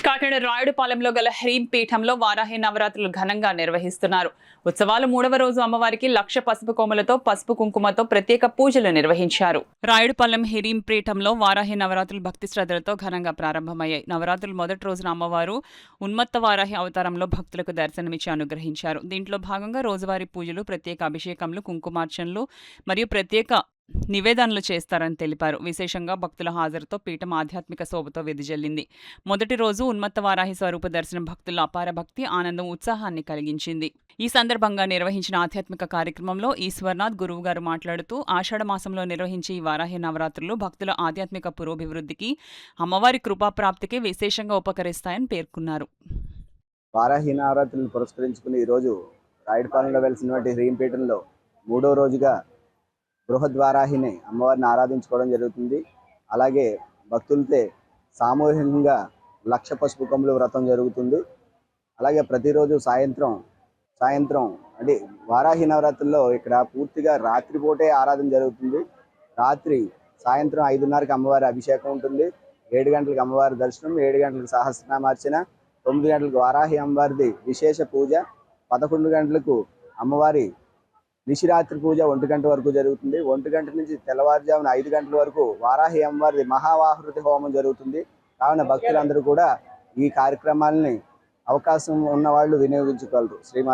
కాకినాడ రాయుడుపాలెంలో గల హ్రీం పీఠంలో వారాహి నవరాత్రులు ఘనంగా నిర్వహిస్తున్నారు. ఉత్సవాలు 3వ రోజు అమ్మవారికి లక్ష పసుపు కొమ్మలతో పసుపు కుంకుమతో ప్రత్యేక పూజలు నిర్వహించారు. రాయుడుపాలెం హ్రీం పీఠంలో వారాహి నవరాత్రులు భక్తి శ్రద్ధలతో ఘనంగా ప్రారంభమయ్యాయి. నవరాత్రులు మొదటి రోజున అమ్మవారు ఉన్మత్త వారాహి అవతారంలో భక్తులకు దర్శనమిచ్చి అనుగ్రహించారు. దీంట్లో భాగంగా రోజువారీ పూజలు, ప్రత్యేక అభిషేకంలు, కుంకుమార్చనలు మరియు ప్రత్యేక నివేదనలు చేస్తారని తెలిపారు. విశేషంగా భక్తుల హాజరుతో పీఠం ఆధ్యాత్మిక శోభతో వెదజల్లింది. మొదటి రోజు ఉన్మత్త వారాహి స్వరూప దర్శనం భక్తుల అపార భక్తి, ఆనందం, ఉత్సాహాన్ని కలిగించింది. ఈ సందర్భంగా నిర్వహించిన ఆధ్యాత్మిక కార్యక్రమంలో ఈశ్వర్నాథ్ గురువుగారు మాట్లాడుతూ, ఆషాఢ మాసంలో నిర్వహించే ఈ వారాహి నవరాత్రులు భక్తుల ఆధ్యాత్మిక పురోభివృద్ధికి, అమ్మవారి కృపాప్రాప్తికి విశేషంగా ఉపకరిస్తాయని పేర్కొన్నారు. వారాహి నవరాత్రులను పురస్కరించుకుని ఈరోజు రాయుడుపాలెంలో వెలిసినటువంటి హ్రీం పీఠంలో 3వ రోజుగా బృహద్వారాహిని అమ్మవారిని ఆరాధించుకోవడం జరుగుతుంది. అలాగే భక్తులతో సామూహికంగా లక్ష పసుపు కొమ్ముల వ్రతం జరుగుతుంది. అలాగే ప్రతిరోజు సాయంత్రం అంటే వారాహి నవరాత్రుల్లో ఇక్కడ పూర్తిగా రాత్రిపూటే ఆరాధన జరుగుతుంది. సాయంత్రం 5:30కి అమ్మవారి అభిషేకం ఉంటుంది. 7 గంటలకు అమ్మవారి దర్శనం, 7 గంటలకు సహస్రనామార్చన, 9 గంటలకు వారాహి అమ్మవారిది విశేష పూజ, 11 గంటలకు అమ్మవారి నిశిరాత్రి పూజ 1 గంట వరకు జరుగుతుంది. 1 గంట నుంచి తెల్లవారుజామున 5 గంటల వరకు వారాహి అమ్మవారిది మహావాహృతి హోమం జరుగుతుంది. కావున భక్తులందరూ కూడా ఈ కార్యక్రమాలని అవకాశం ఉన్న వాళ్ళు వినియోగించుకోగలరు. శ్రీమాత